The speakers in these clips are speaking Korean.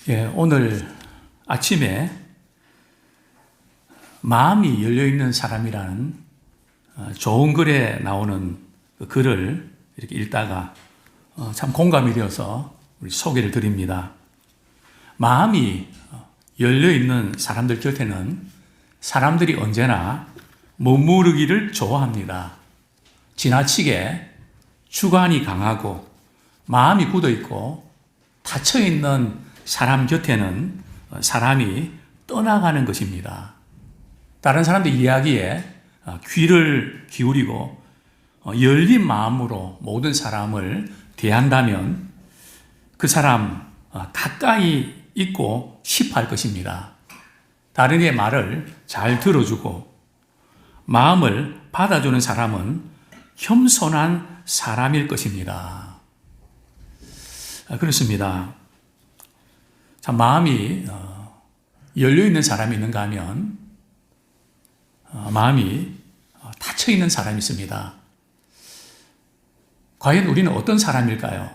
오늘 아침에 마음이 열려있는 사람이라는 좋은 글에 나오는 그 글을 이렇게 읽다가 참 공감이 되어서 우리 소개를 드립니다. 마음이 열려있는 사람들 곁에는 사람들이 언제나 머무르기를 좋아합니다. 지나치게 주관이 강하고 마음이 굳어있고 닫혀있는 사람 곁에는 사람이 떠나가는 것입니다. 다른 사람들 이야기에 귀를 기울이고 열린 마음으로 모든 사람을 대한다면 그 사람 가까이 있고 싶어 할 것입니다. 다른 이의 말을 잘 들어주고 마음을 받아주는 사람은 겸손한 사람일 것입니다. 그렇습니다. 참 마음이 열려있는 사람이 있는가 하면 마음이 닫혀있는 사람이 있습니다. 과연 우리는 어떤 사람일까요?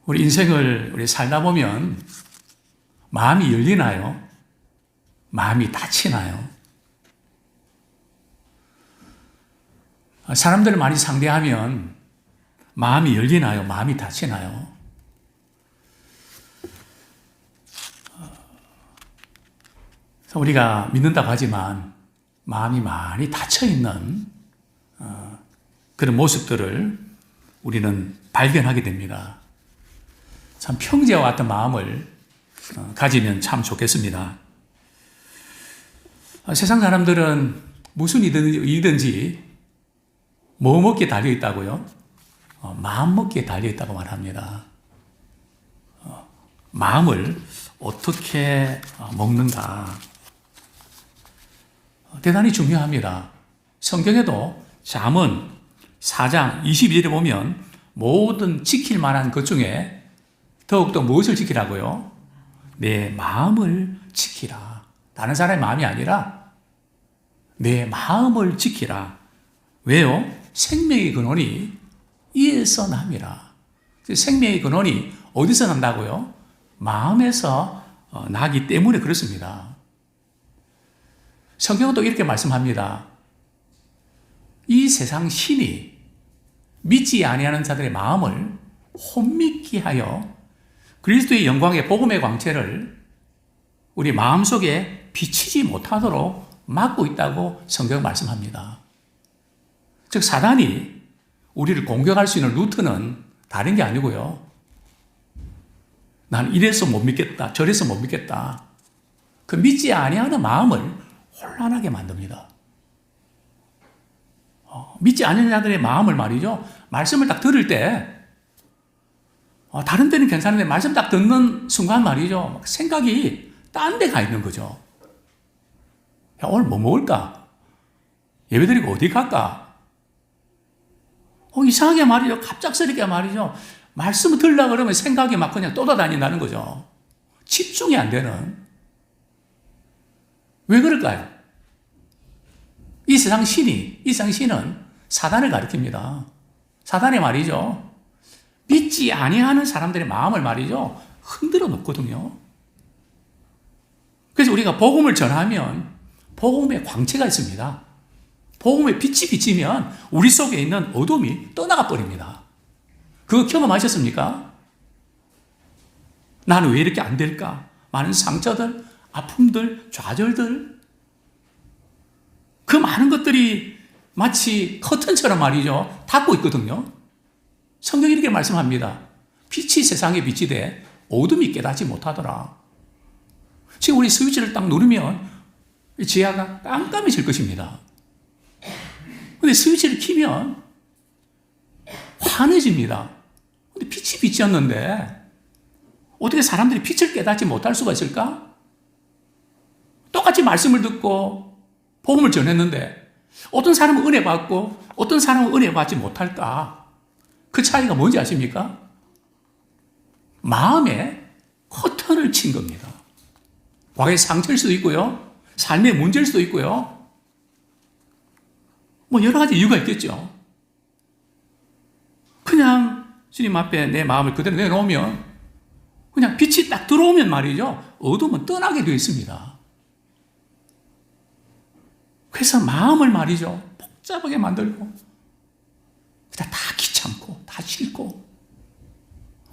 우리 인생을 살다 보면 마음이 열리나요? 마음이 닫히나요? 사람들을 많이 상대하면 마음이 열리나요? 마음이 닫히나요? 우리가 믿는다고 하지만 마음이 많이 닫혀있는 그런 모습들을 우리는 발견하게 됩니다. 참 평지와 같은 마음을 가지면 참 좋겠습니다. 세상 사람들은 무슨 일이든지 뭐 먹기에 달려있다고요? 마음 먹기에 달려있다고 말합니다. 마음을 어떻게 먹는가? 대단히 중요합니다. 성경에도 잠언 4장 22절에 보면 모든 지킬 만한 것 중에 더욱더 무엇을 지키라고요? 내 마음을 지키라. 다른 사람의 마음이 아니라 내 마음을 지키라. 왜요? 생명의 근원이 이에서 남이라. 생명의 근원이 어디서 난다고요? 마음에서 나기 때문에 그렇습니다. 성경은 또 이렇게 말씀합니다. 이 세상 신이 믿지 아니하는 자들의 마음을 혼미케 하여 그리스도의 영광의 복음의 광채를 우리 마음속에 비치지 못하도록 막고 있다고 성경은 말씀합니다. 즉 사단이 우리를 공격할 수 있는 루트는 다른 게 아니고요. 난 이래서 못 믿겠다, 저래서 못 믿겠다. 그 믿지 아니하는 마음을 혼란하게 만듭니다. 믿지 않는 자들의 마음을 말이죠. 말씀을 딱 들을 때 다른 때는 괜찮은데 말씀 딱 듣는 순간 말이죠. 생각이 딴 데 가 있는 거죠. 야, 오늘 뭐 먹을까? 예배 드리고 어디 갈까? 이상하게 말이죠. 갑작스럽게 말이죠. 말씀을 들으려고 그러면 생각이 막 그냥 떠다닌다는 거죠. 집중이 안 되는. 왜 그럴까요? 이 세상 신은 사단을 가리킵니다. 사단이 말이죠. 믿지 아니하는 사람들의 마음을 말이죠. 흔들어 놓거든요. 그래서 우리가 복음을 전하면 복음의 광채가 있습니다. 복음의 빛이 비치면 우리 속에 있는 어둠이 떠나가 버립니다. 그거 경험하셨습니까? 나는 왜 이렇게 안 될까? 많은 상처들, 아픔들, 좌절들. 그 많은 것들이 마치 커튼처럼 말이죠. 닫고 있거든요. 성경이 이렇게 말씀합니다. 빛이 세상에 빛이 돼 어둠이 깨닫지 못하더라. 지금 우리 스위치를 딱 누르면 지하가 깜깜해질 것입니다. 근데 스위치를 키면 환해집니다. 근데 빛이 빛이었는데 어떻게 사람들이 빛을 깨닫지 못할 수가 있을까? 똑같이 말씀을 듣고 복음을 전했는데 어떤 사람은 은혜 받고 어떤 사람은 은혜 받지 못할까? 그 차이가 뭔지 아십니까? 마음에 커튼을 친 겁니다. 과거의 상처일 수도 있고요. 삶의 문제일 수도 있고요. 뭐 여러 가지 이유가 있겠죠. 그냥 주님 앞에 내 마음을 그대로 내놓으면 그냥 빛이 딱 들어오면 말이죠. 어둠은 떠나게 되어 있습니다. 그래서 마음을 말이죠. 복잡하게 만들고 그냥 다 귀찮고 다 싫고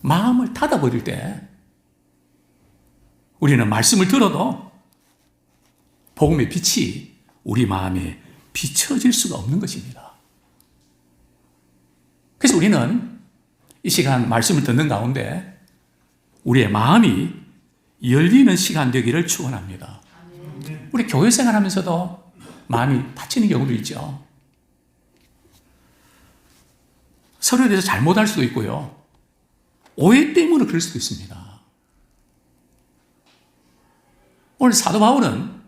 마음을 닫아버릴 때 우리는 말씀을 들어도 복음의 빛이 우리 마음에 비춰질 수가 없는 것입니다. 그래서 우리는 이 시간 말씀을 듣는 가운데 우리의 마음이 열리는 시간 되기를 축원합니다. 우리 교회 생활하면서도 마음이 닫히는 경우도 있죠. 서로에 대해서 잘못할 수도 있고요. 오해 때문에 그럴 수도 있습니다. 오늘 사도 바울은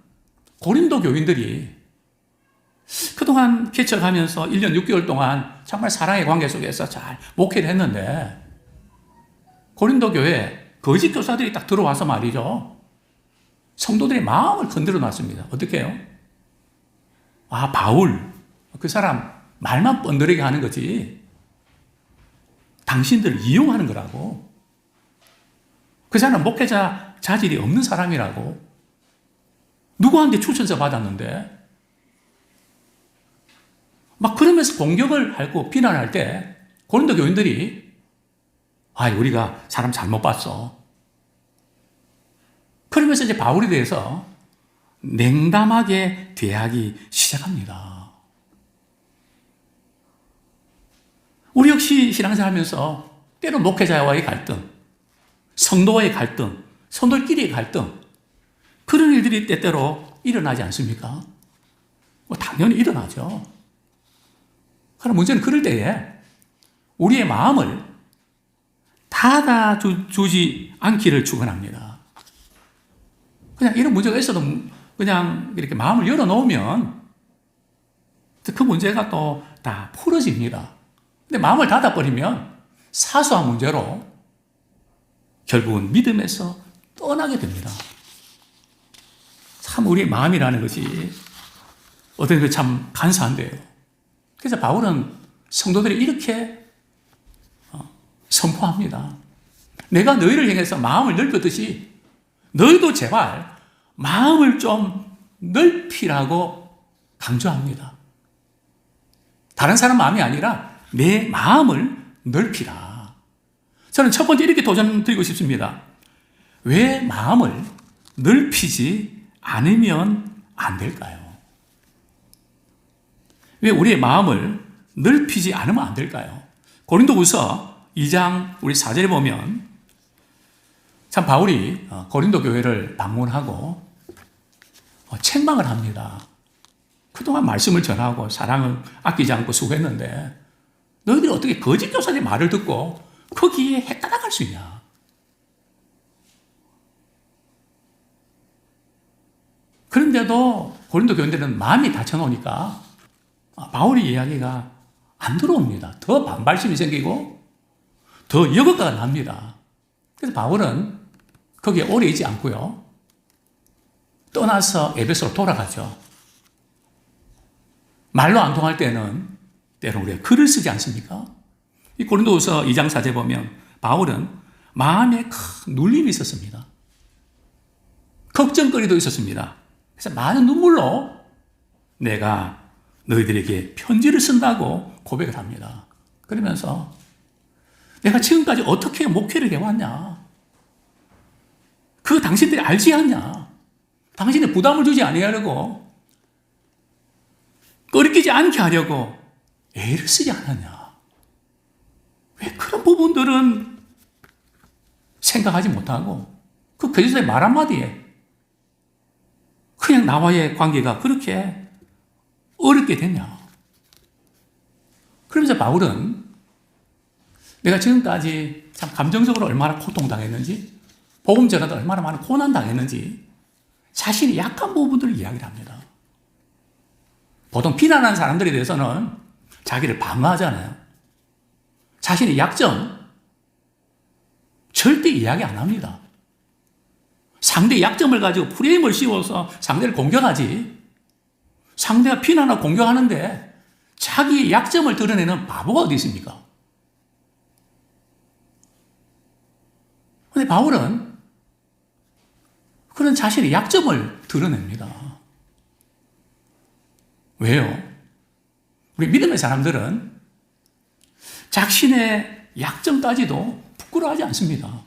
고린도 교인들이 그동안 개척하면서 1년 6개월 동안 정말 사랑의 관계 속에서 잘 목회를 했는데 고린도 교회에 거짓 교사들이 딱 들어와서 말이죠. 성도들의 마음을 건드려 놨습니다. 어떻게 해요? 아, 바울. 그 사람 말만 뻔드르게 하는 거지. 당신들을 이용하는 거라고. 그 사람 목회자 자질이 없는 사람이라고. 누구한테 추천서 받았는데 막 그러면서 공격을 하고 비난할 때 고린도 교인들이 우리가 사람 잘못 봤어. 그러면서 이제 바울에 대해서 냉담하게 대하기 시작합니다. 우리 역시 신앙생활 하면서 때로 목회자와의 갈등, 성도와의 갈등, 성도끼리의 갈등, 그런 일들이 때때로 일어나지 않습니까? 당연히 일어나죠. 그러나 문제는 그럴 때에 우리의 마음을 닫아주지 않기를 축원합니다. 그냥 이런 문제가 있어도 그냥 이렇게 마음을 열어놓으면 그 문제가 또 다 풀어집니다. 근데 마음을 닫아버리면 사소한 문제로 결국은 믿음에서 떠나게 됩니다. 참 우리의 마음이라는 것이 어떤 게 참 간사한데요. 그래서 바울은 성도들이 이렇게 선포합니다. 내가 너희를 향해서 마음을 넓혔듯이 너희도 제발 마음을 좀 넓히라고 강조합니다. 다른 사람 마음이 아니라 내 마음을 넓히라. 저는 첫 번째 이렇게 도전 드리고 싶습니다. 왜 마음을 넓히지 않으면 안 될까요? 왜 우리의 마음을 넓히지 않으면 안 될까요? 고린도후서 2장 우리 4절에 보면 참 바울이 고린도 교회를 방문하고 책망을 합니다. 그동안 말씀을 전하고 사랑을 아끼지 않고 수고했는데 너희들이 어떻게 거짓 교사들의 말을 듣고 거기에 헷갈아갈 수 있냐? 그런데도 고린도 교인들은 마음이 닫혀놓으니까 바울의 이야기가 안 들어옵니다. 더 반발심이 생기고 더 여것가 납니다. 그래서 바울은 거기에 오래 있지 않고요. 떠나서 에베소로 돌아가죠. 말로 안 통할 때는 때로는 우리가 글을 쓰지 않습니까? 이 고린도후서 2장 4절 보면 바울은 마음에 큰 눌림이 있었습니다. 걱정거리도 있었습니다. 그래서 많은 눈물로 내가 너희들에게 편지를 쓴다고 고백을 합니다. 그러면서 내가 지금까지 어떻게 목회를 해왔냐? 그 당신들이 알지 않냐? 당신의 부담을 주지 아니하려고 꺼리끼지 않게 하려고 애를 쓰지 않았냐? 왜 그런 부분들은 생각하지 못하고 그 교제자의 말 한마디에 그냥 나와의 관계가 그렇게 어렵게 됐냐? 그러면서 바울은 내가 지금까지 참 감정적으로 얼마나 고통당했는지 복음 전하다 얼마나 많은 고난당했는지 자신이 약한 부분들을 이야기를 합니다. 보통 비난하는 사람들에 대해서는 자기를 방어하잖아요. 자신의 약점 절대 이야기 안 합니다. 상대의 약점을 가지고 프레임을 씌워서 상대를 공격하지 상대가 비난하고 공격하는데 자기의 약점을 드러내는 바보가 어디 있습니까? 근데 바울은 그런 자신의 약점을 드러냅니다. 왜요? 우리 믿음의 사람들은 자신의 약점까지도 부끄러워하지 않습니다.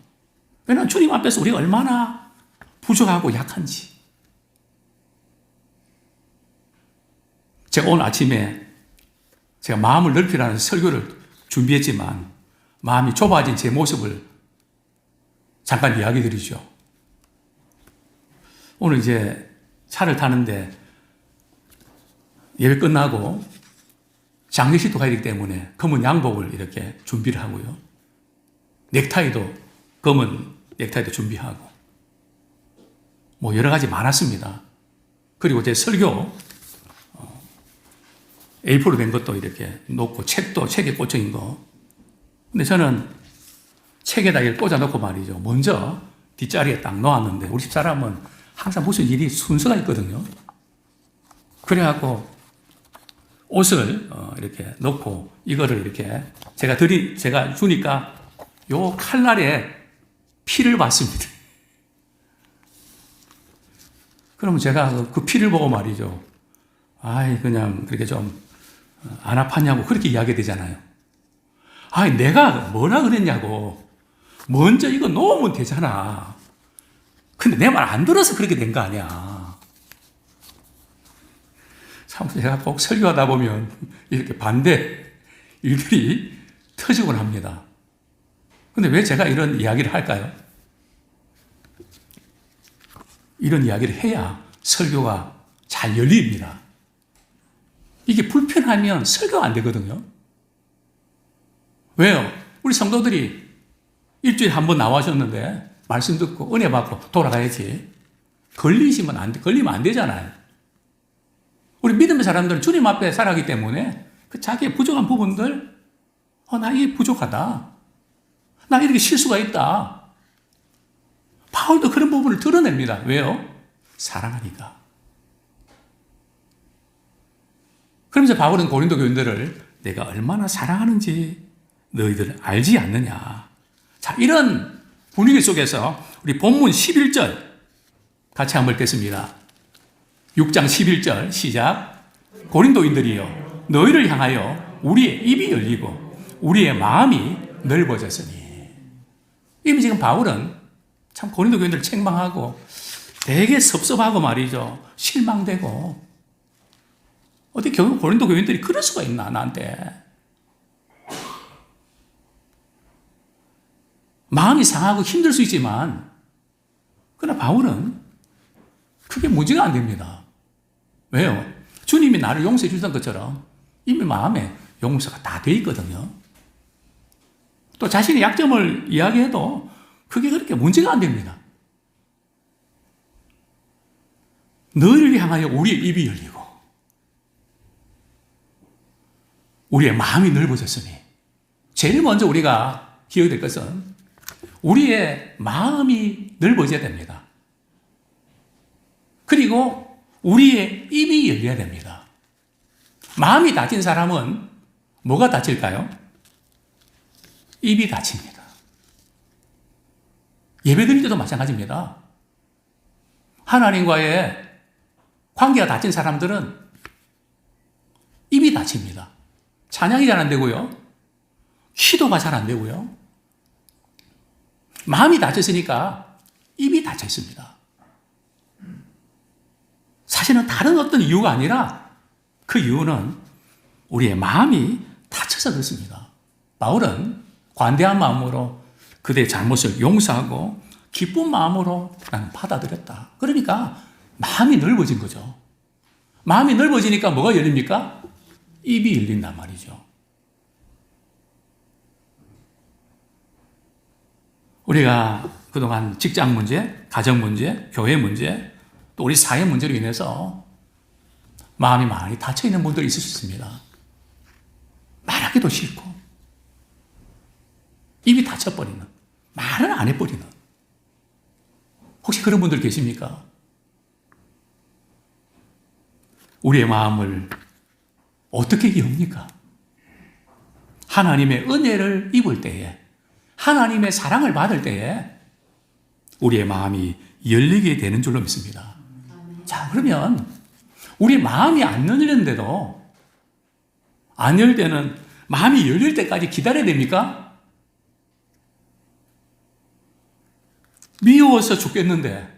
왜냐하면 주님 앞에서 우리가 얼마나 부족하고 약한지. 제가 오늘 아침에 제가 마음을 넓히라는 설교를 준비했지만 마음이 좁아진 제 모습을 잠깐 이야기 드리죠. 오늘 이제 차를 타는데 예배 끝나고 장례식도 가야 되기 때문에 검은 양복을 이렇게 준비를 하고요. 넥타이도 검은 넥타이도 준비하고 뭐 여러 가지 많았습니다. 그리고 제 설교 A4로 된 것도 이렇게 놓고 책에 꽂혀 있는 거. 근데 저는 책에다 이렇게 꽂아 놓고 말이죠. 먼저 뒷자리에 딱 놓았는데 우리 집사람은 항상 무슨 일이 순서가 있거든요. 그래갖고 옷을 이렇게 넣고 이거를 이렇게 제가 주니까 요 칼날에 피를 봤습니다. 그러면 제가 그 피를 보고 말이죠. 아이, 그냥 그렇게 좀 안 아팠냐고 그렇게 이야기 되잖아요. 아이, 내가 뭐라 그랬냐고. 먼저 이거 놓으면 되잖아. 근데 내 말 안 들어서 그렇게 된 거 아니야. 참, 제가 꼭 설교하다 보면 이렇게 반대 일들이 터지곤 합니다. 근데 왜 제가 이런 이야기를 할까요? 이런 이야기를 해야 설교가 잘 열립니다. 이게 불편하면 설교가 안 되거든요. 왜요? 우리 성도들이 일주일에 한 번 나와셨는데 말씀 듣고 은혜 받고 돌아가야지. 걸리면 안 되잖아요. 우리 믿음의 사람들은 주님 앞에 살아가기 때문에 그 자기의 부족한 부분들, 나 이게 부족하다. 나 이렇게 실수가 있다. 바울도 그런 부분을 드러냅니다. 왜요? 사랑하니까. 그러면서 바울은 고린도 교인들을 내가 얼마나 사랑하는지 너희들 알지 않느냐. 자, 이런 분위기 속에서 우리 본문 11절 같이 한번 읽겠습니다. 6장 11절 시작. 고린도인들이여 너희를 향하여 우리의 입이 열리고 우리의 마음이 넓어졌으니. 이미 지금 바울은 참 고린도 교인들을 책망하고 되게 섭섭하고 말이죠. 실망되고 어떻게 고린도 교인들이 그럴 수가 있나 나한테. 마음이 상하고 힘들 수 있지만 그러나 바울은 그게 문제가 안 됩니다. 왜요? 주님이 나를 용서해 주던 것처럼 이미 마음에 용서가 다 돼 있거든요. 또 자신의 약점을 이야기해도 그게 그렇게 문제가 안 됩니다. 너희를 향하여 우리의 입이 열리고 우리의 마음이 넓어졌으니 제일 먼저 우리가 기억해야 될 것은 우리의 마음이 넓어져야 됩니다. 그리고 우리의 입이 열려야 됩니다. 마음이 닫힌 사람은 뭐가 닫힐까요? 입이 닫힙니다. 예배 드릴 때도 마찬가지입니다. 하나님과의 관계가 닫힌 사람들은 입이 닫힙니다. 찬양이 잘 안 되고요. 기도가 잘 안 되고요. 마음이 닫혔으니까 입이 닫혀 있습니다. 사실은 다른 어떤 이유가 아니라 그 이유는 우리의 마음이 닫혀서 그렇습니다. 바울은 관대한 마음으로 그대의 잘못을 용서하고 기쁜 마음으로 나는 받아들였다. 그러니까 마음이 넓어진 거죠. 마음이 넓어지니까 뭐가 열립니까? 입이 열린단 말이죠. 우리가 그동안 직장 문제, 가정 문제, 교회 문제, 또 우리 사회 문제로 인해서 마음이 많이 닫혀있는 분들이 있을 수 있습니다. 말하기도 싫고 입이 닫혀버리는, 말을 안 해버리는. 혹시 그런 분들 계십니까? 우리의 마음을 어떻게 엽니까? 하나님의 은혜를 입을 때에, 하나님의 사랑을 받을 때에 우리의 마음이 열리게 되는 줄로 믿습니다. 자, 그러면 우리 마음이 안 열리는데도 안 열릴 때는 마음이 열릴 때까지 기다려야 됩니까? 미워서 죽겠는데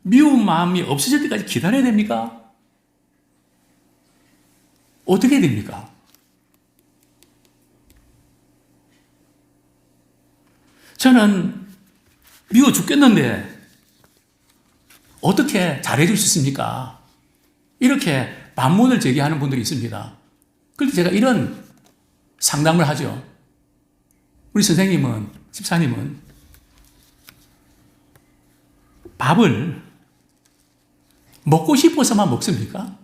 미운 마음이 없어질 때까지 기다려야 됩니까? 어떻게 됩니까? 저는 미워 죽겠는데 어떻게 잘해줄 수 있습니까? 이렇게 반문을 제기하는 분들이 있습니다. 그래서 제가 이런 상담을 하죠. 우리 선생님은, 집사님은 밥을 먹고 싶어서만 먹습니까?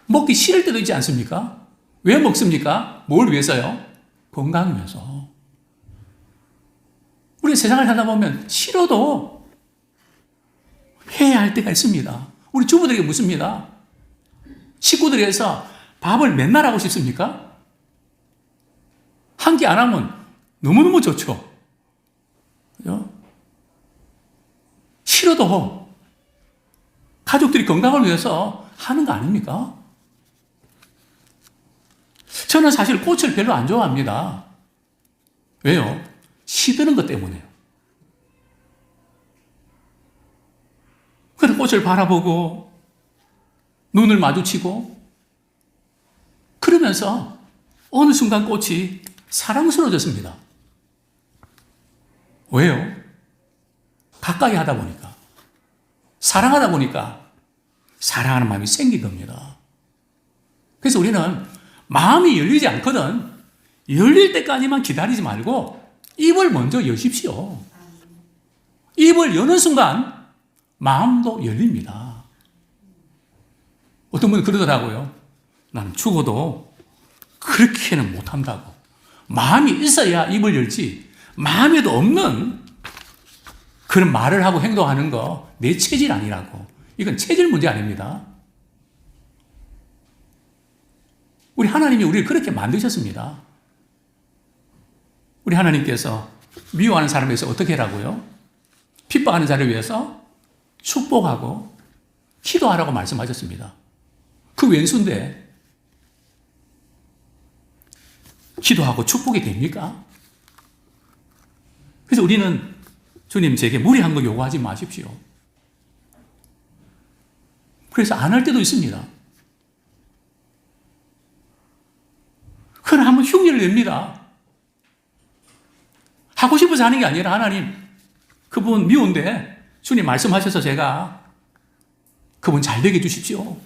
먹기 싫을 때도 있지 않습니까? 왜 먹습니까? 뭘 위해서요? 건강을 위해서. 우리 세상을 살다 보면 싫어도 해야 할 때가 있습니다. 우리 주부들에게 묻습니다. 식구들이 해서 밥을 맨날 하고 싶습니까? 한 끼 안 하면 너무너무 좋죠. 그죠? 싫어도 가족들이 건강을 위해서 하는 거 아닙니까? 저는 사실 꽃을 별로 안 좋아합니다. 왜요? 시드는 것 때문에요. 그래서 꽃을 바라보고 눈을 마주치고 그러면서 어느 순간 꽃이 사랑스러워졌습니다. 왜요? 가까이 하다 보니까, 사랑하다 보니까 사랑하는 마음이 생긴 겁니다. 그래서 우리는 마음이 열리지 않거든 열릴 때까지만 기다리지 말고 입을 먼저 여십시오. 입을 여는 순간 마음도 열립니다. 어떤 분은 그러더라고요. 나는 죽어도 그렇게는 못한다고. 마음이 있어야 입을 열지 마음에도 없는 그런 말을 하고 행동하는 거 내 체질 아니라고. 이건 체질 문제 아닙니다. 우리 하나님이 우리를 그렇게 만드셨습니다. 우리 하나님께서 미워하는 사람에 대해서 어떻게 하라고요? 핍박하는 자를 위해서 축복하고 기도하라고 말씀하셨습니다. 그 왼수인데 기도하고 축복이 됩니까? 그래서 우리는 주님 제게 무리한 거 요구하지 마십시오. 그래서 안 할 때도 있습니다. 그러나 한번 흉내를 냅니다. 하고 싶어서 하는 게 아니라 하나님 그분 미운데 주님 말씀하셔서 제가 그분 잘 되게 해주십시오.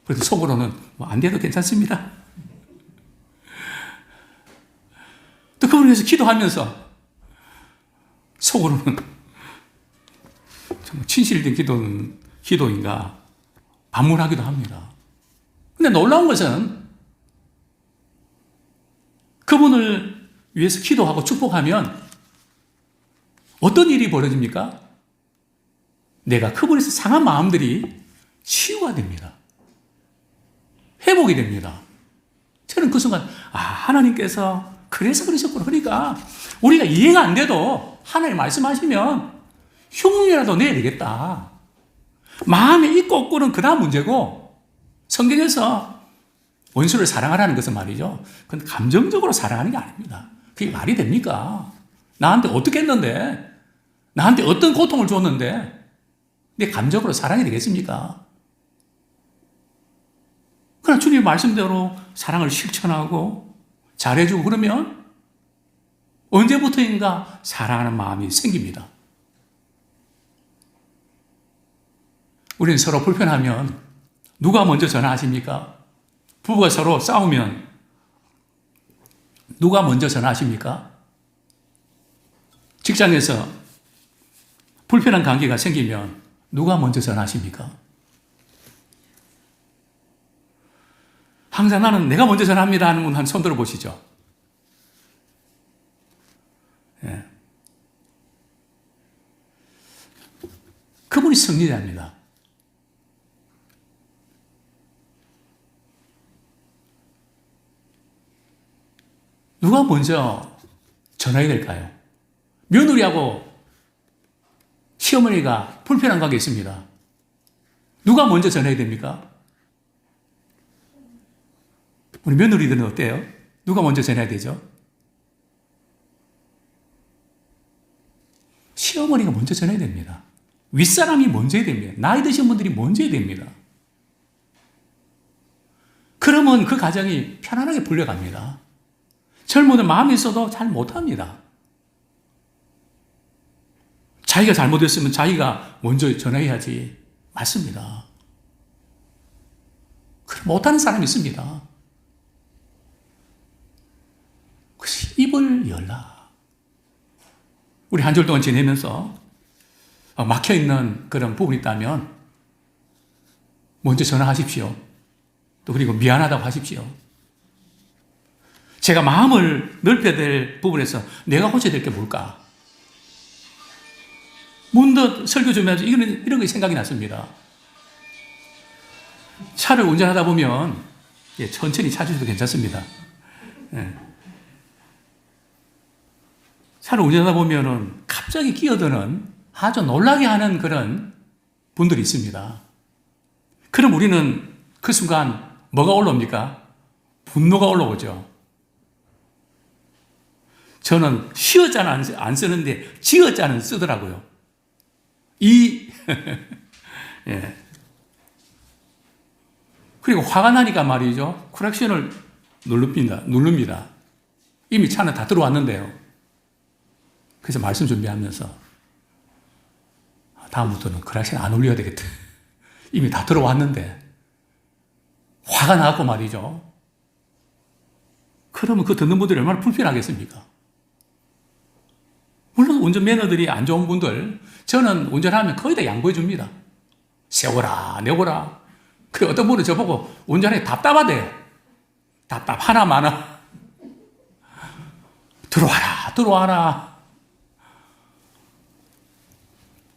그래도 속으로는 안 돼도 괜찮습니다. 또 그분을 위해서 기도하면서 속으로는 정말 진실된 기도인가 반문하기도 합니다. 근데 놀라운 것은 그분을 위해서 기도하고 축복하면 어떤 일이 벌어집니까? 내가 그분에서 상한 마음들이 치유가 됩니다. 회복이 됩니다. 저는 그 순간 하나님께서 그래서 그러셨구나. 그러니까 우리가 이해가 안 돼도 하나님 말씀하시면 흉내라도 내야 되겠다. 마음에 있고 없고는 그 다음 문제고 성경에서 원수를 사랑하라는 것은 말이죠. 그건 감정적으로 사랑하는 게 아닙니다. 그게 말이 됩니까? 나한테 어떻게 했는데? 나한테 어떤 고통을 줬는데? 내 감정으로 사랑이 되겠습니까? 그러나 주님 말씀대로 사랑을 실천하고 잘해주고 그러면 언제부터인가 사랑하는 마음이 생깁니다. 우리는 서로 불편하면 누가 먼저 전화하십니까? 부부가 서로 싸우면 누가 먼저 전화하십니까? 직장에서 불편한 관계가 생기면 누가 먼저 전화하십니까? 항상 나는 내가 먼저 전화합니다 하는 분 한 손 들어보시죠. 예. 그분이 승리자입니다. 누가 먼저 전화해야 될까요? 며느리하고 시어머니가 불편한 관계 있습니다. 누가 먼저 전해야 됩니까? 우리 며느리들은 어때요? 누가 먼저 전해야 되죠? 시어머니가 먼저 전해야 됩니다. 윗사람이 먼저 해야 됩니다. 나이 드신 분들이 먼저 해야 됩니다. 그러면 그 가정이 편안하게 불려갑니다. 젊은들 마음이 있어도 잘 못합니다. 자기가 잘못했으면 자기가 먼저 전해야지. 맞습니다. 못하는 사람이 있습니다. 입을 열라. 우리 한 줄 동안 지내면서 막혀있는 그런 부분이 있다면 먼저 전화하십시오. 또 그리고 미안하다고 하십시오. 제가 마음을 넓혀야 될 부분에서 내가 고쳐야 될 게 뭘까? 문득 설교 좀 해서 이런 게 생각이 났습니다. 차를 운전하다 보면 천천히 차주셔도 괜찮습니다. 차를 운전하다 보면은 갑자기 끼어드는 아주 놀라게 하는 그런 분들이 있습니다. 그럼 우리는 그 순간 뭐가 올라옵니까? 분노가 올라오죠. 저는 시어자는 안 쓰는데 지어자는 쓰더라고요. 예. 그리고 화가 나니까 말이죠. 크랙션을 누릅니다. 이미 차는 다 들어왔는데요. 그래서 말씀 준비하면서 다음부터는 크랙션 안 올려야 되겠다. 이미 다 들어왔는데 화가 나고 말이죠. 그러면 그 듣는 분들이 얼마나 불편하겠습니까? 물론 운전면허들이 안 좋은 분들, 저는 운전하면 거의 다 양보해 줍니다. 세워라, 내워라. 그리고 어떤 분은 저보고 운전하기 답답하대요. 답답하나 마나. 들어와라.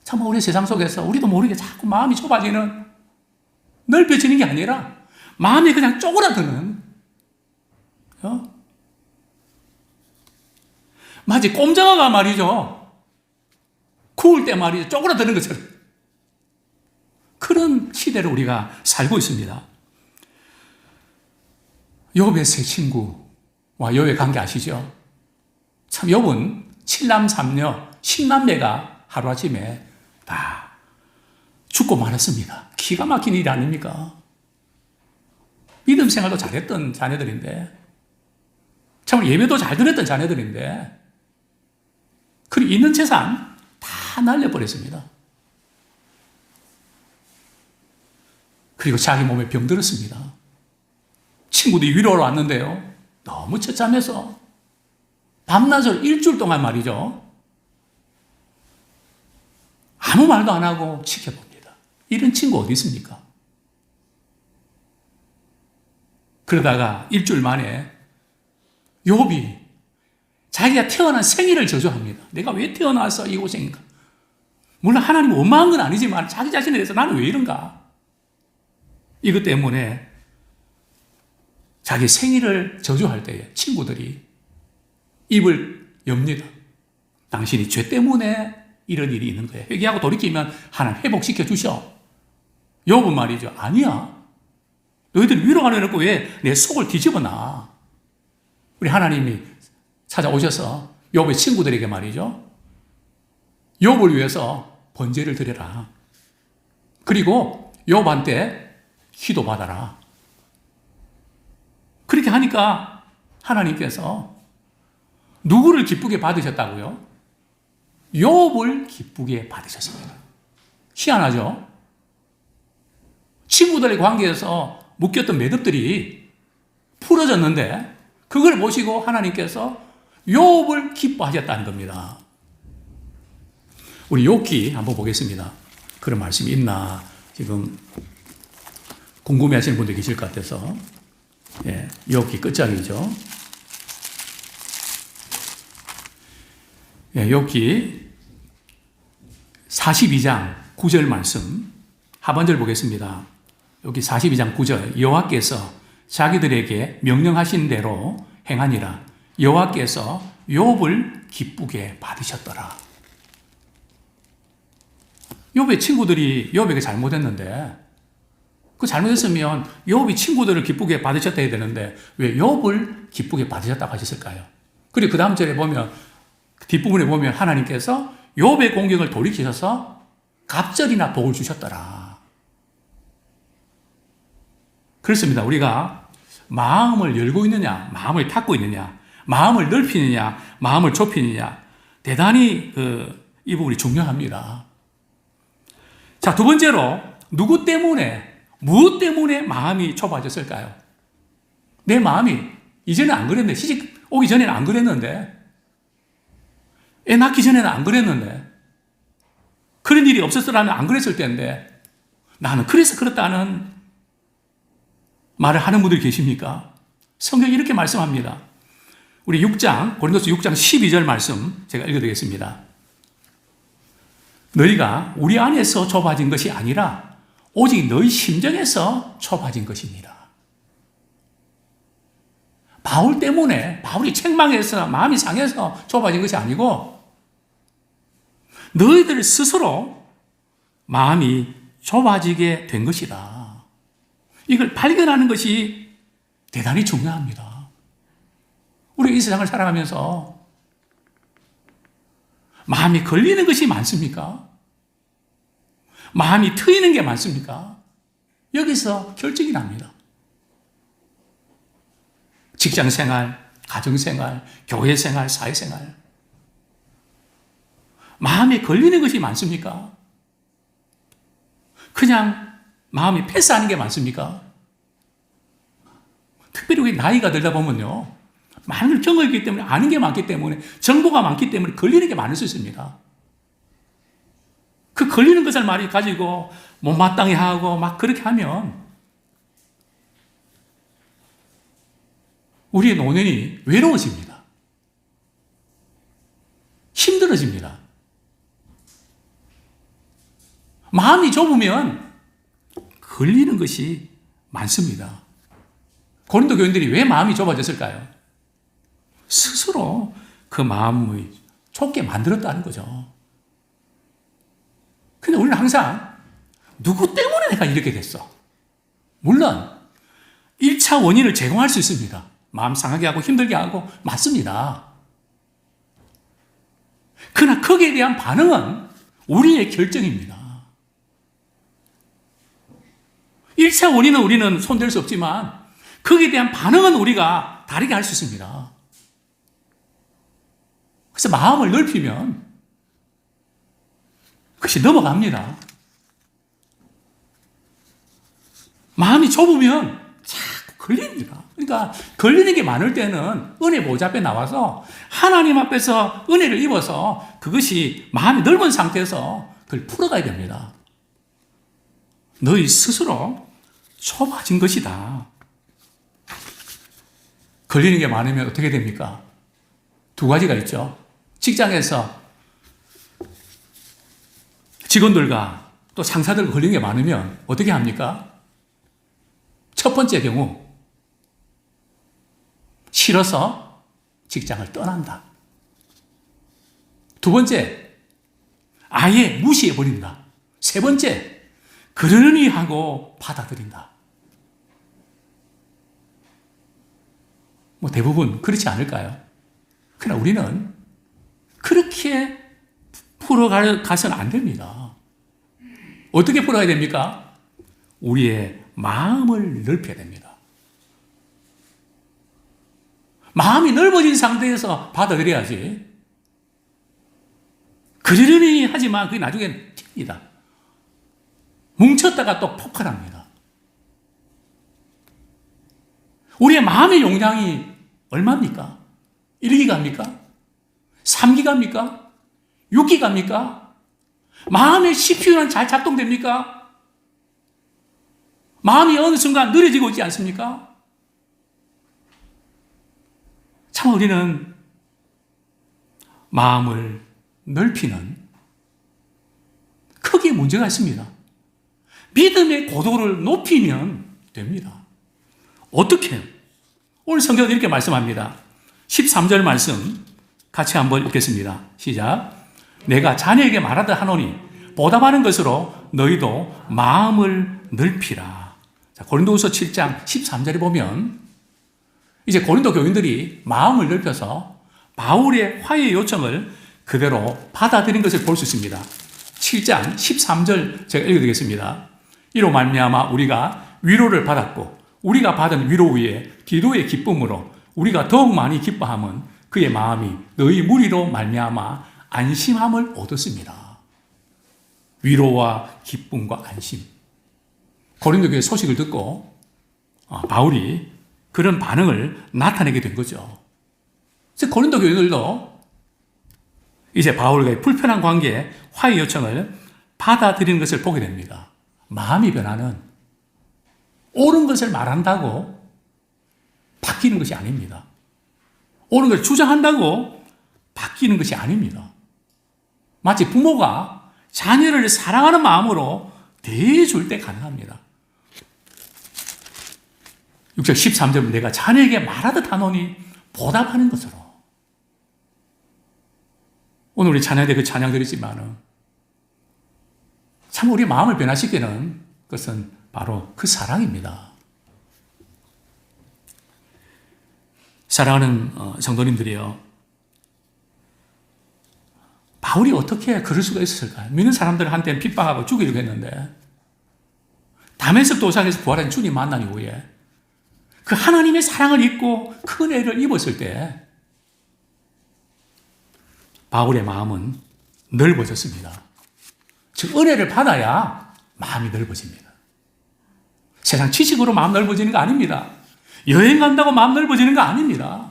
참, 우리 세상 속에서 우리도 모르게 자꾸 마음이 좁아지는, 넓혀지는 게 아니라 마음이 그냥 쪼그라드는, 마치 꼼장어가 말이죠. 구울 때 말이죠. 쪼그라드는 것처럼. 그런 시대를 우리가 살고 있습니다. 욥의 세 친구와 욥의 관계 아시죠? 참 욥은 7남 3녀 10남매가 하루아침에 다 죽고 말았습니다. 기가 막힌 일 아닙니까? 믿음 생활도 잘했던 자녀들인데, 참 예배도 잘 드렸던 자녀들인데, 그리고 있는 재산 다 날려버렸습니다. 그리고 자기 몸에 병들었습니다. 친구들이 위로하러 왔는데요. 너무 처참해서 밤낮을 일주일 동안 말이죠. 아무 말도 안 하고 지켜봅니다. 이런 친구 어디 있습니까? 그러다가 일주일 만에 욥이 자기가 태어난 생일을 저주합니다. 내가 왜 태어나서 이 고생인가? 물론 하나님 원망한 건 아니지만 자기 자신에 대해서 나는 왜 이런가? 이것 때문에 자기 생일을 저주할 때에 친구들이 입을 엽니다. 당신이 죄 때문에 이런 일이 있는 거예요. 회개하고 돌이키면 하나님 회복시켜 주셔. 욥은 말이죠. 아니야. 너희들 위로가 내놓고 왜 내 속을 뒤집어 놔? 우리 하나님이 찾아오셔서 욥의 친구들에게 말이죠. 욥을 위해서 번제를 드려라. 그리고 욥한테 기도받아라. 그렇게 하니까 하나님께서 누구를 기쁘게 받으셨다고요? 욥을 기쁘게 받으셨습니다. 희한하죠? 친구들의 관계에서 묶였던 매듭들이 풀어졌는데 그걸 보시고 하나님께서 욥을 기뻐하셨다는 겁니다. 우리 욥기 한번 보겠습니다. 그런 말씀이 있나 지금 궁금해하시는 분들 계실 것 같아서. 욥기 끝장이죠. 욥기 42장 9절 말씀 하반절 보겠습니다. 여기 42장 9절 여호와께서 자기들에게 명령하신 대로 행하니라. 여호와께서 욥을 기쁘게 받으셨더라. 욥의 친구들이 욥에게 잘못했는데, 그 잘못했으면 욥이 친구들을 기쁘게 받으셨다 해야 되는데 왜 욥을 기쁘게 받으셨다고 하셨을까요? 그리고 그 다음 절에 보면, 뒷부분에 보면 하나님께서 욥의 공경을 돌이키셔서 갑절이나 복을 주셨더라. 그렇습니다. 우리가 마음을 열고 있느냐, 마음을 닫고 있느냐, 마음을 넓히느냐, 마음을 좁히느냐, 대단히 이 부분이 중요합니다. 자, 두 번째로, 누구 때문에, 무엇 때문에 마음이 좁아졌을까요? 내 마음이 이전에 안 그랬는데, 시집 오기 전에는 안 그랬는데, 애 낳기 전에는 안 그랬는데, 그런 일이 없었더라면 안 그랬을 텐데, 나는 그래서 그렇다는 말을 하는 분들이 계십니까? 성경이 이렇게 말씀합니다. 우리 6장, 고린도서 6장 12절 말씀 제가 읽어드리겠습니다. 너희가 우리 안에서 좁아진 것이 아니라 오직 너희 심정에서 좁아진 것입니다. 바울 때문에, 바울이 책망해서 마음이 상해서 좁아진 것이 아니고 너희들 스스로 마음이 좁아지게 된 것이다. 이걸 발견하는 것이 대단히 중요합니다. 우리 이 세상을 살아가면서 마음이 걸리는 것이 많습니까? 마음이 트이는 게 많습니까? 여기서 결정이 납니다. 직장생활, 가정생활, 교회생활, 사회생활. 마음에 걸리는 것이 많습니까? 그냥 마음이 패스하는 게 많습니까? 특별히 우리 나이가 들다 보면요, 많은 걸 경험했기 때문에, 아는 게 많기 때문에, 정보가 많기 때문에 걸리는 게 많을 수 있습니다. 그 걸리는 것을 많이 가지고 못마땅해 하고 막 그렇게 하면 우리의 노년이 외로워집니다. 힘들어집니다. 마음이 좁으면 걸리는 것이 많습니다. 고린도 교인들이 왜 마음이 좁아졌을까요? 스스로 그 마음을 좁게 만들었다는 거죠. 근데 우리는 항상 누구 때문에 내가 이렇게 됐어? 물론 1차 원인을 제공할 수 있습니다. 마음 상하게 하고 힘들게 하고 맞습니다. 그러나 거기에 대한 반응은 우리의 결정입니다. 1차 원인은 우리는 손댈 수 없지만 거기에 대한 반응은 우리가 다르게 할 수 있습니다. 그래서 마음을 넓히면 그것이 넘어갑니다. 마음이 좁으면 자꾸 걸립니다. 그러니까 걸리는 게 많을 때는 은혜 보좌 앞에 나와서 하나님 앞에서 은혜를 입어서 그것이 마음이 넓은 상태에서 그걸 풀어가야 됩니다. 너희 스스로 좁아진 것이다. 걸리는 게 많으면 어떻게 됩니까? 두 가지가 있죠. 직장에서 직원들과 또 상사들과 걸리는 게 많으면 어떻게 합니까? 첫 번째 경우, 싫어서 직장을 떠난다. 두 번째, 아예 무시해버린다. 세 번째, 그러려니 하고 받아들인다. 뭐 대부분 그렇지 않을까요? 그러나 우리는 그렇게 풀어가서는 안 됩니다. 어떻게 풀어야 됩니까? 우리의 마음을 넓혀야 됩니다. 마음이 넓어진 상태에서 받아들여야지. 그러려니 하지만 그게 나중엔 튑니다. 뭉쳤다가 또 폭발합니다. 우리의 마음의 용량이 얼마입니까? 1기가입니까? 3기가입니까? 6기가입니까? 마음의 CPU는 잘 작동됩니까? 마음이 어느 순간 느려지고 있지 않습니까? 참 우리는 마음을 넓히는 크게 문제가 있습니다. 믿음의 고도를 높이면 됩니다. 어떻게? 오늘 성경은 이렇게 말씀합니다. 13절 말씀 같이 한번 읽겠습니다. 시작. 내가 자네에게 말하다 하노니 보답하는 것으로 너희도 마음을 넓히라. 자, 고린도후서 7장 13절에 보면 이제 고린도 교인들이 마음을 넓혀서 바울의 화해 요청을 그대로 받아들인 것을 볼 수 있습니다. 7장 13절 제가 읽어드리겠습니다. 이로 말미암아 우리가 위로를 받았고 우리가 받은 위로 위에 기도의 기쁨으로 우리가 더욱 많이 기뻐함은 그의 마음이 너희 무리로 말미암아 안심함을 얻었습니다. 위로와 기쁨과 안심. 고린도 교회 소식을 듣고 바울이 그런 반응을 나타내게 된 거죠. 그래서 고린도 교인들도 이제 바울과의 불편한 관계에 화해 요청을 받아들이는 것을 보게 됩니다. 마음이 변하는 옳은 것을 말한다고 바뀌는 것이 아닙니다. 옳은 것을 주장한다고 바뀌는 것이 아닙니다. 마치 부모가 자녀를 사랑하는 마음으로 대해줄 때 가능합니다. 6절 13절 내가 자네에게 말하듯 하노니 보답하는 것으로. 오늘 우리 찬양대 그 찬양 드리지만은 참 우리 마음을 변화시키는 것은 바로 그 사랑입니다. 사랑하는 성도님들이요. 바울이 어떻게 그럴 수가 있었을까요? 믿는 사람들한테는 핍박하고 죽이려고 했는데 다메섹 도상에서 부활한 주님 만난 이후에 그 하나님의 사랑을 입고 큰 은혜를 입었을 때 바울의 마음은 넓어졌습니다. 즉 은혜를 받아야 마음이 넓어집니다. 세상 지식으로 마음 넓어지는 거 아닙니다. 여행 간다고 마음 넓어지는 거 아닙니다.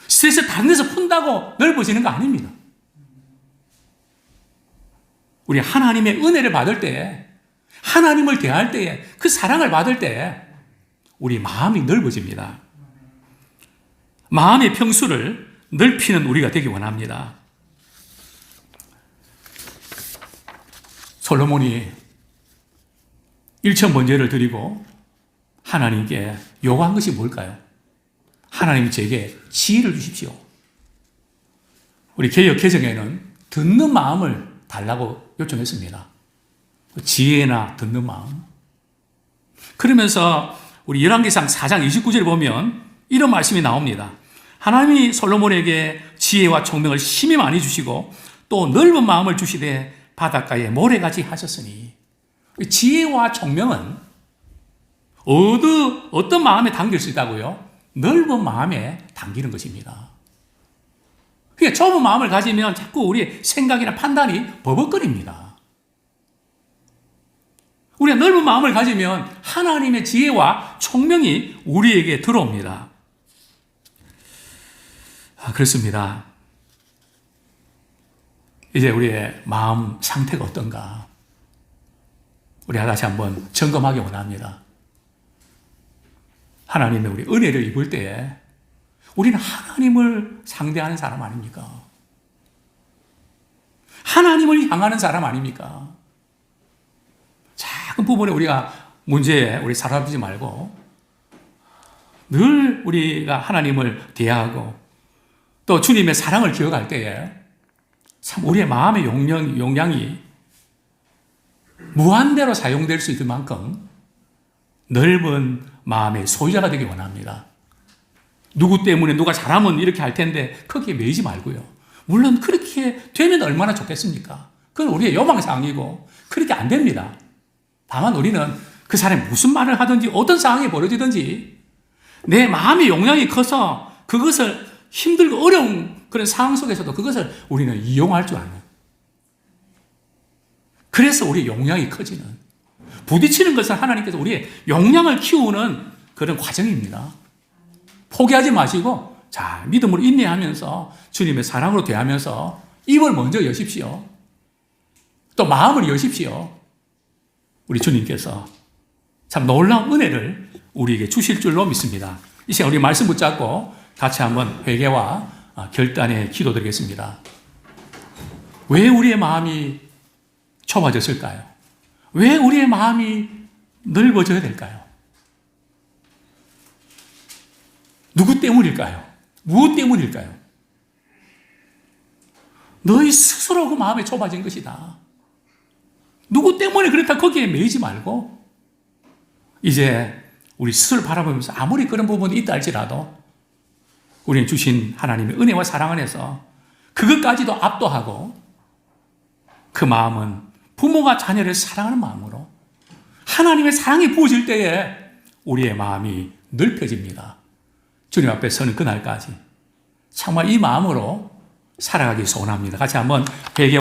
스트레스 다른 데서 푼다고 넓어지는 거 아닙니다. 우리 하나님의 은혜를 받을 때, 하나님을 대할 때에, 그 사랑을 받을 때 우리 마음이 넓어집니다. 마음의 평수를 넓히는 우리가 되기 원합니다. 솔로몬이 일천번제를 드리고 하나님께 요구한 것이 뭘까요? 하나님이 제게 지혜를 주십시오. 우리 개역 개정에는 듣는 마음을 달라고 요청했습니다. 지혜나 듣는 마음. 그러면서 우리 열왕기상 4장 29절에 보면 이런 말씀이 나옵니다. 하나님이 솔로몬에게 지혜와 총명을 심히 많이 주시고 또 넓은 마음을 주시되 바닷가에 모래같이 하셨으니 지혜와 총명은 어떤 마음에 담길 수 있다고요? 넓은 마음에 담기는 것입니다. 그러니까 좁은 마음을 가지면 자꾸 우리의 생각이나 판단이 버벅거립니다. 우리가 넓은 마음을 가지면 하나님의 지혜와 총명이 우리에게 들어옵니다. 그렇습니다. 이제 우리의 마음 상태가 어떤가? 우리가 다시 한번 점검하기 원합니다. 하나님의 우리 은혜를 입을 때에 우리는 하나님을 상대하는 사람 아닙니까? 하나님을 향하는 사람 아닙니까? 작은 부분에 우리가 문제에 우리 사라지지 말고 늘 우리가 하나님을 대하고 또 주님의 사랑을 기억할 때에 참 우리의 마음의 용량이 무한대로 사용될 수 있을 만큼 넓은 마음의 소유자가 되기 원합니다. 누구 때문에 누가 잘하면 이렇게 할 텐데 거기에 매이지 말고요. 물론 그렇게 되면 얼마나 좋겠습니까? 그건 우리의 요망사항이고 그렇게 안 됩니다. 다만 우리는 그 사람이 무슨 말을 하든지 어떤 상황이 벌어지든지 내 마음의 용량이 커서 그것을 힘들고 어려운 그런 상황 속에서도 그것을 우리는 이용할 줄 아는, 그래서 우리의 용량이 커지는, 부딪히는 것은 하나님께서 우리의 용량을 키우는 그런 과정입니다. 포기하지 마시고 자, 믿음으로 인내하면서 주님의 사랑으로 대하면서 입을 먼저 여십시오. 또 마음을 여십시오. 우리 주님께서 참 놀라운 은혜를 우리에게 주실 줄로 믿습니다. 이 시간 우리 말씀 붙잡고 같이 한번 회개와 결단의 기도 드리겠습니다. 왜 우리의 마음이 좁아졌을까요? 왜 우리의 마음이 넓어져야 될까요? 누구 때문일까요? 무엇 때문일까요? 너희 스스로 그 마음에 좁아진 것이다. 누구 때문에 그렇다 거기에 매이지 말고 이제 우리 스스로 바라보면서 아무리 그런 부분이 있다 할지라도 우리는 주신 하나님의 은혜와 사랑 안에서 그것까지도 압도하고 그 마음은 부모가 자녀를 사랑하는 마음으로 하나님의 사랑이 부어질 때에 우리의 마음이 넓혀집니다. 주님 앞에 서는 그날까지 정말 이 마음으로 살아가기 소원합니다. 같이 한번 회개